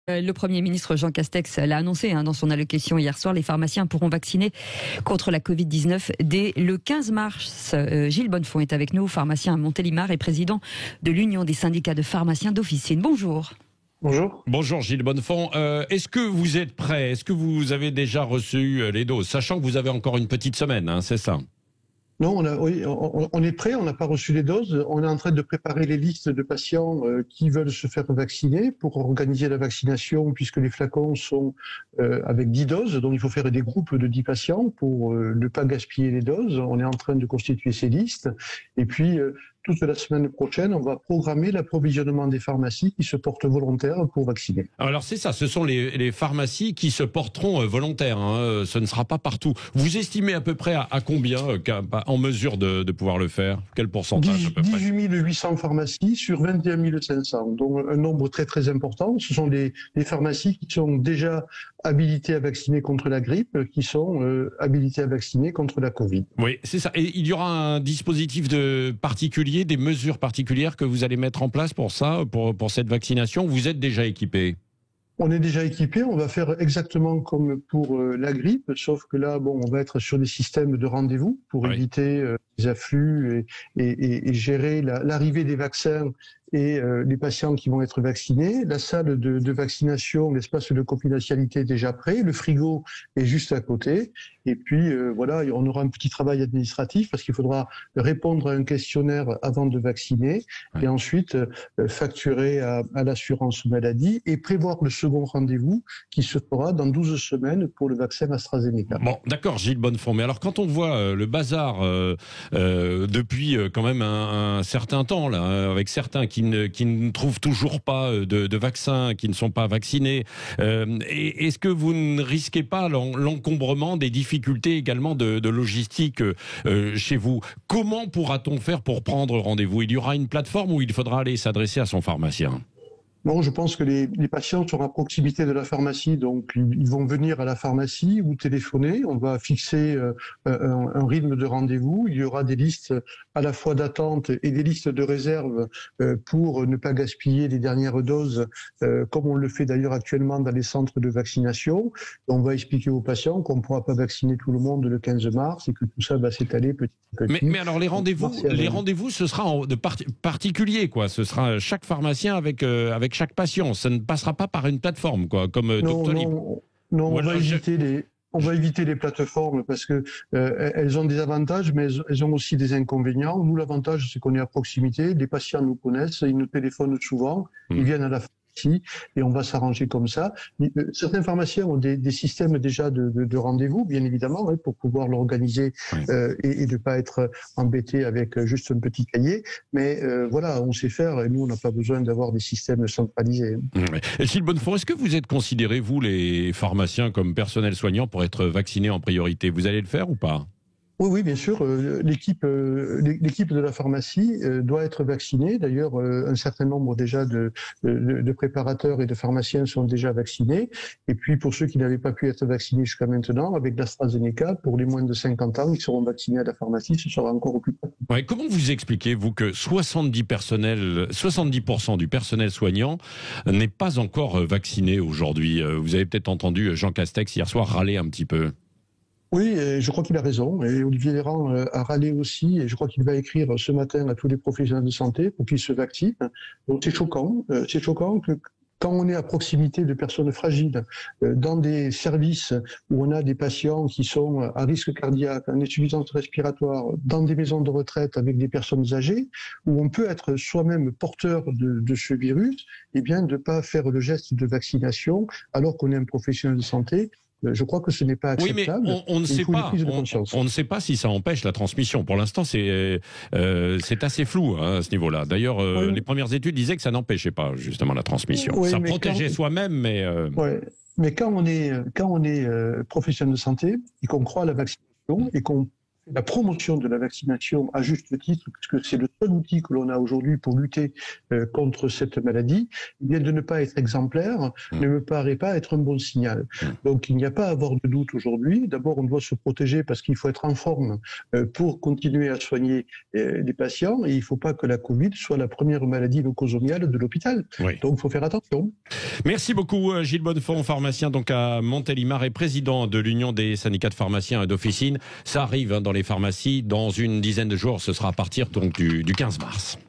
Le Premier ministre Jean Castex l'a annoncé dans son allocution hier soir. Les pharmaciens pourront vacciner contre la Covid-19 dès le 15 mars. Gilles Bonnefond est avec nous, pharmacien à Montélimar et président de l'Union des syndicats de pharmaciens d'officine. Bonjour. Bonjour. Bonjour Gilles Bonnefond. Est-ce que vous êtes prêt? Est-ce que vous avez déjà reçu les doses? Sachant que vous avez encore une petite semaine, c'est ça? Non, on est prêt, on n'a pas reçu les doses. On est en train de préparer les listes de patients qui veulent se faire vacciner pour organiser la vaccination, puisque les flacons sont avec 10 doses. Donc il faut faire des groupes de 10 patients pour ne pas gaspiller les doses. On est en train de constituer ces listes. Et puis, toute la semaine prochaine, on va programmer l'approvisionnement des pharmacies qui se portent volontaires pour vacciner. Alors c'est ça, ce sont les pharmacies qui se porteront volontaires. Ce ne sera pas partout. Vous estimez à peu près à combien en mesure de pouvoir le faire? Quel pourcentage à peu près? 18 800 pharmacies sur 21 500. Donc un nombre très très important. Ce sont les pharmacies qui sont déjà habilitées à vacciner contre la grippe, qui sont habilitées à vacciner contre la Covid. Oui, c'est ça. Et il y aura un dispositif particulier, des mesures particulières que vous allez mettre en place pour ça, pour cette vaccination? Vous êtes déjà équipé? On est déjà équipé, on va faire exactement comme pour la grippe, sauf que là, on va être sur des systèmes de rendez-vous pour éviter les afflux et gérer l'arrivée des vaccins et les patients qui vont être vaccinés. La salle de vaccination, l'espace de confidentialité est déjà prêt, le frigo est juste à côté. Et puis on aura un petit travail administratif parce qu'il faudra répondre à un questionnaire avant de vacciner et ensuite facturer à l'assurance maladie et prévoir le second rendez-vous qui se fera dans 12 semaines pour le vaccin AstraZeneca. Bon, d'accord, Gilles Bonnefond. Mais alors, quand on voit le bazar depuis quand même un certain temps, là, avec certains qui ne trouvent toujours pas de vaccins, qui ne sont pas vaccinés, est-ce que vous ne risquez pas l'encombrement des difficultés également de logistique chez vous? Comment pourra-t-on faire pour prendre rendez-vous? Il y aura une plateforme où il faudra aller s'adresser à son pharmacien? Non, je pense que les patients sont à proximité de la pharmacie, donc ils vont venir à la pharmacie ou téléphoner. On va fixer un rythme de rendez-vous. Il y aura des listes à la fois d'attente et des listes de réserve pour ne pas gaspiller les dernières doses, comme on le fait d'ailleurs actuellement dans les centres de vaccination. On va expliquer aux patients qu'on ne pourra pas vacciner tout le monde le 15 mars et que tout ça va s'étaler petit à petit. Mais alors les rendez-vous, ce sera particulier, quoi. Ce sera chaque pharmacien avec chaque patient. Ça ne passera pas par une plateforme, quoi, comme Doctolib. Non, on va éviter les plateformes parce que elles ont des avantages, mais elles ont aussi des inconvénients. Nous, l'avantage, c'est qu'on est à proximité. Les patients nous connaissent, ils nous téléphonent souvent, ils viennent à la pharmacie et on va s'arranger comme ça. Certains pharmaciens ont des systèmes déjà de rendez-vous, bien évidemment, pour pouvoir l'organiser et ne pas être embêté avec juste un petit cahier. Mais on sait faire et nous, on n'a pas besoin d'avoir des systèmes centralisés. Gilles Bonnefond, est-ce que vous êtes considérés, vous, les pharmaciens, comme personnel soignant pour être vaccinés en priorité? Vous allez le faire ou pas? Oui, bien sûr. L'équipe de la pharmacie doit être vaccinée. D'ailleurs, un certain nombre déjà de préparateurs et de pharmaciens sont déjà vaccinés. Et puis, pour ceux qui n'avaient pas pu être vaccinés jusqu'à maintenant, avec l'AstraZeneca, pour les moins de 50 ans, ils seront vaccinés à la pharmacie. Ce sera encore au plus près. Ouais, comment vous expliquez, vous, que 70% du personnel soignant n'est pas encore vacciné aujourd'hui? Vous avez peut-être entendu Jean Castex hier soir râler un petit peu. Oui, je crois qu'il a raison. Et Olivier Véran a râlé aussi. Et je crois qu'il va écrire ce matin à tous les professionnels de santé pour qu'ils se vaccinent. Donc c'est choquant. C'est choquant que quand on est à proximité de personnes fragiles, dans des services où on a des patients qui sont à risque cardiaque, en insuffisance respiratoire, dans des maisons de retraite avec des personnes âgées, où on peut être soi-même porteur de ce virus, de ne pas faire le geste de vaccination alors qu'on est un professionnel de santé. Je crois que ce n'est pas acceptable. Oui, mais on ne sait pas. On ne sait pas si ça empêche la transmission. Pour l'instant, c'est assez flou à ce niveau-là. D'ailleurs, les premières études disaient que ça n'empêchait pas justement la transmission. Ça protégeait soi-même, mais. Mais quand on est professionnel de santé et qu'on croit à la vaccination et qu'on la promotion de la vaccination à juste titre, puisque c'est le seul outil que l'on a aujourd'hui pour lutter contre cette maladie, eh bien de ne pas être exemplaire ne me paraît pas être un bon signal. Donc il n'y a pas à avoir de doute aujourd'hui. D'abord, on doit se protéger parce qu'il faut être en forme pour continuer à soigner les patients, et il ne faut pas que la Covid soit la première maladie nosocomiale de l'hôpital. Oui. Donc il faut faire attention. Merci beaucoup Gilles Bonnefond, pharmacien donc à Montélimar et président de l'Union des syndicats de pharmaciens et d'officines. Ça arrive dans les pharmacies dans une dizaine de jours, ce sera à partir donc du 15 mars.